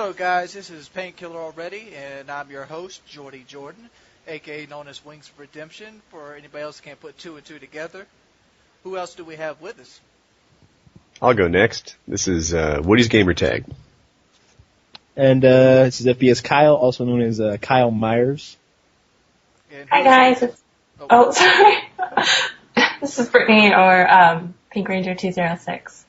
Hello, guys. This is Painkiller already, and I'm your host, Jordy Jordan, a.k.a. known as Wings of Redemption, for anybody else who can't put two and two together. Who else do we have with us? I'll go next. This is Woody's Gamertag. And this is FPS Kyle, also known as Kyle Myers. Hi, guys. Sorry. This is Brittany, or Pink Ranger 206.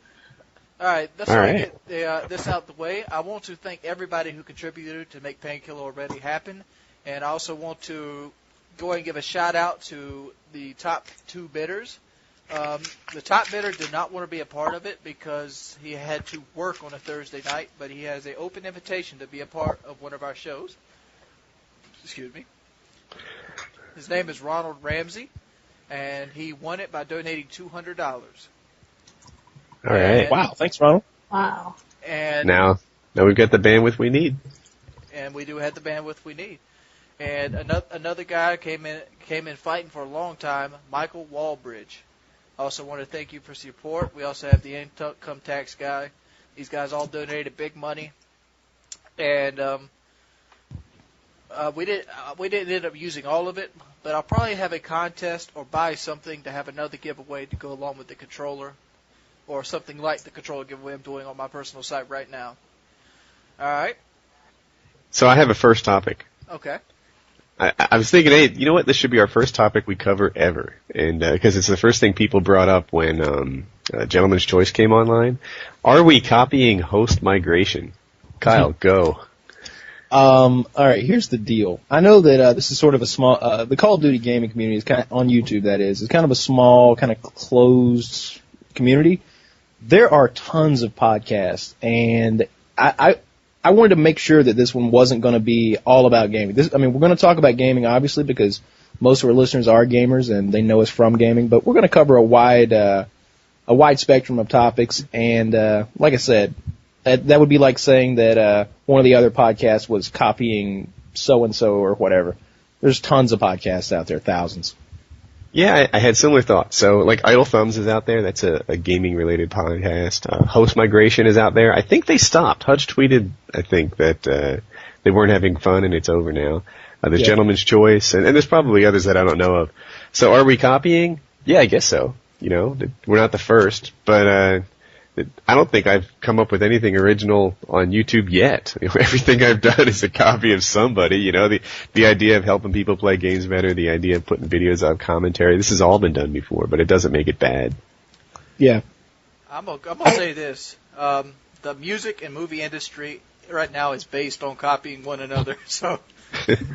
All right, let's get this out the way. I want to thank everybody who contributed to make Painkiller already happen, and I also want to go ahead and give a shout-out to the top two bidders. The top bidder did not want to be a part of it because he had to work on a Thursday night, but he has an open invitation to be a part of one of our shows. Excuse me. His name is Ronald Ramsey, and he won it by donating $200. All right. Wow, thanks, Ronald. Wow. And now we've got the bandwidth we need. And we do have the bandwidth we need. And another guy came in fighting for a long time, Michael Walbridge. I also want to thank you for support. We also have the income tax guy. These guys all donated big money, and we didn't end up using all of it. But I'll probably have a contest or buy something to have another giveaway to go along with the controller, or something like the controller giveaway I'm doing on my personal site right now. All right. So I have a first topic. Okay. I was thinking, hey, you know what? This should be our first topic we cover ever, and because it's the first thing people brought up when Gentleman's Choice came online. Are we copying host migration? Kyle, go. All right, here's the deal. I know that this is sort of a small. The Call of Duty gaming community is kind of on YouTube. That is, it's kind of a small, kind of closed community. There are tons of podcasts, and I wanted to make sure that this one wasn't going to be all about gaming. We're going to talk about gaming, obviously, because most of our listeners are gamers and they know us from gaming. But we're going to cover a wide spectrum of topics. And like I said, that would be like saying that one of the other podcasts was copying so and so or whatever. There's tons of podcasts out there, thousands. Yeah, I had similar thoughts. So, like, Idle Thumbs is out there. That's a gaming-related podcast. Host Migration is out there. I think they stopped. Hutch tweeted, I think, that they weren't having fun and it's over now. There's Gentleman's Choice, and there's probably others that I don't know of. So are we copying? Yeah, I guess so. You know, we're not the first, but I don't think I've come up with anything original on YouTube yet. You know, everything I've done is a copy of somebody. You know, the idea of helping people play games better, the idea of putting videos out, commentary. This has all been done before, but it doesn't make it bad. Yeah. I'm gonna say this: the music and movie industry right now is based on copying one another. So.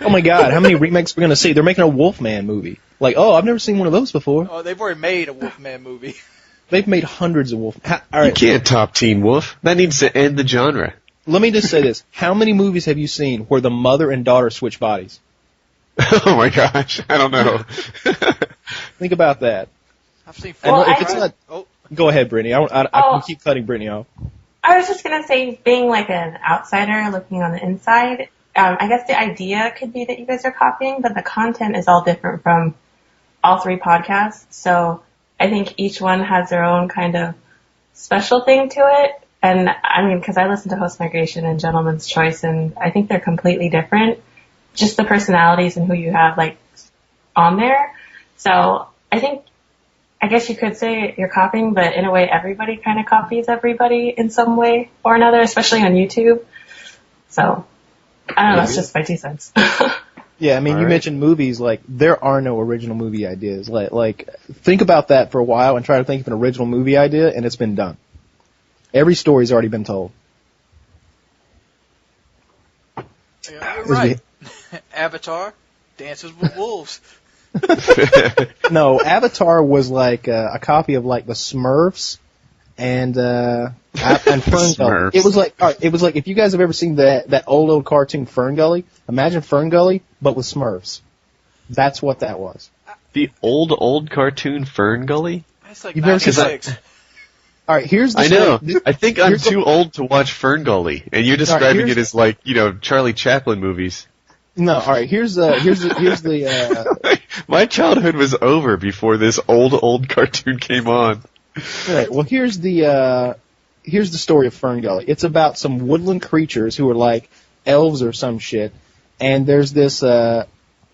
Oh my God! How many remakes are we gonna see? They're making a Wolfman movie. Like, oh, I've never seen one of those before. Oh, they've already made a Wolfman movie. They've made hundreds of Wolf. All right. You can't top Teen Wolf. That needs to end the genre. Let me just say this. How many movies have you seen where the mother and daughter switch bodies? Oh my gosh. I don't know. Think about that. I've seen Go ahead, Brittany. I can keep cutting Brittany off. I was just going to say, being like an outsider looking on the inside, I guess the idea could be that you guys are copying, but the content is all different from all three podcasts. So I think each one has their own kind of special thing to it. And I mean, because I listen to Host Migration and Gentleman's Choice, and I think they're completely different. Just the personalities and who you have, like, on there. So I guess you could say you're copying, but in a way, everybody kind of copies everybody in some way or another, especially on YouTube. So, I don't know, that's just my 2 cents. Yeah, I mean, you mentioned movies. Like, there are no original movie ideas. Like, think about that for a while and try to think of an original movie idea, and it's been done. Every story's already been told. Yeah, you're right. Avatar, Dances with Wolves. No, Avatar was like a copy of like the Smurfs and Ferngully. It was like if you guys have ever seen that old cartoon Ferngully, imagine Ferngully but with Smurfs. That's what that was. The old cartoon Ferngully? That's like You've never seen that? All right, here's the I know. I think I'm too old to watch Ferngully, and you're describing it as like, you know, Charlie Chaplin movies. No, all right. Here's the. My childhood was over before this old cartoon came on. All right. Well, here's the here's the story of Fern Gully. It's about some woodland creatures who are like elves or some shit, and there's this,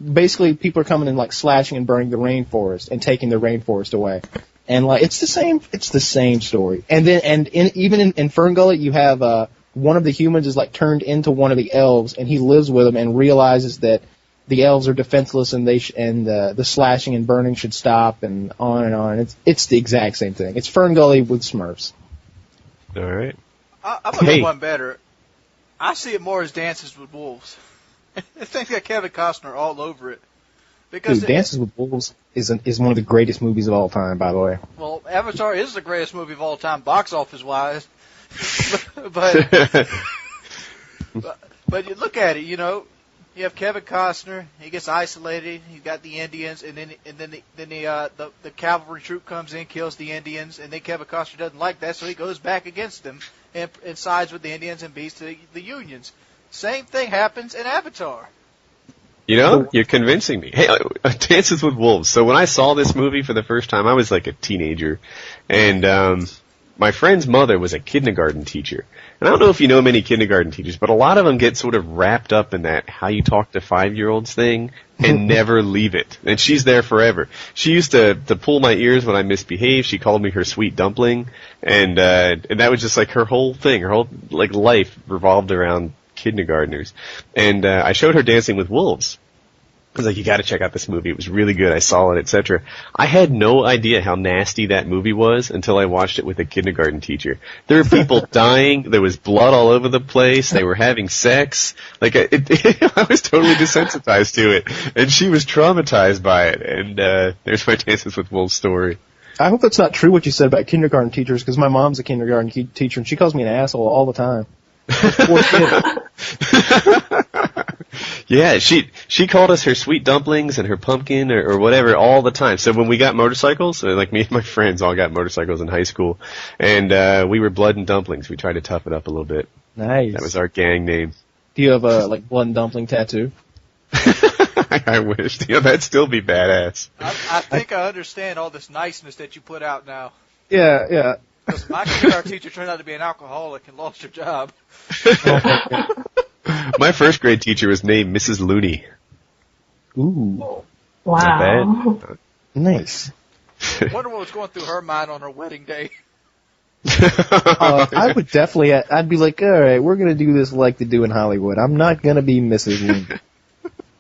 basically people are coming and like slashing and burning the rainforest and taking the rainforest away. And like, it's the same story. And then, even in Fern Gully, you have, one of the humans is like turned into one of the elves, and he lives with them and realizes that the elves are defenseless, and the slashing and burning should stop, and on and on. It's the exact same thing. It's Fern Gully with Smurfs. All right. I'm gonna go one better. I see it more as Dances with Wolves. I think that Kevin Costner all over it. Because Dances with Wolves is one of the greatest movies of all time, by the way. Well, Avatar is the greatest movie of all time, box office wise. but you look at it, you know, you have Kevin Costner. He gets isolated. He's got the Indians, and then the cavalry troop comes in, kills the Indians, and then Kevin Costner doesn't like that, so he goes back against them and sides with the Indians and beats the Unions. Same thing happens in Avatar. You know, you're convincing me. Hey, Dances with Wolves. So when I saw this movie for the first time, I was like a teenager, and my friend's mother was a kindergarten teacher. And I don't know if you know many kindergarten teachers, but a lot of them get sort of wrapped up in that how you talk to 5-year-olds thing and never leave it. And she's there forever. She used to pull my ears when I misbehaved. She called me her sweet dumpling, and that was just like her whole thing. Her whole like life revolved around kindergartners. And I showed her Dancing with Wolves. I was like, you gotta check out this movie. It was really good. I saw it, etc. I had no idea how nasty that movie was until I watched it with a kindergarten teacher. There were people dying. There was blood all over the place. They were having sex. Like, I was totally desensitized to it. And she was traumatized by it. And there's my Dances with Wolves story. I hope that's not true what you said about kindergarten teachers, because my mom's a kindergarten teacher, and she calls me an asshole all the time. Poor kid. Yeah, she called us her sweet dumplings and her pumpkin or whatever all the time. So when we got motorcycles, like me and my friends all got motorcycles in high school, and we were Blood and Dumplings. We tried to tough it up a little bit. Nice. That was our gang name. Do you have a like Blood and Dumpling tattoo? I wish. You know, that'd still be badass. I think I understand all this niceness that you put out now. Yeah. Because my kindergarten teacher turned out to be an alcoholic and lost her job. My first grade teacher was named Mrs. Looney. Ooh. Wow. Not bad. Nice. I wonder what was going through her mind on her wedding day. I would definitely, I'd be like, all right, we're going to do this like they do in Hollywood. I'm not going to be Mrs. Looney.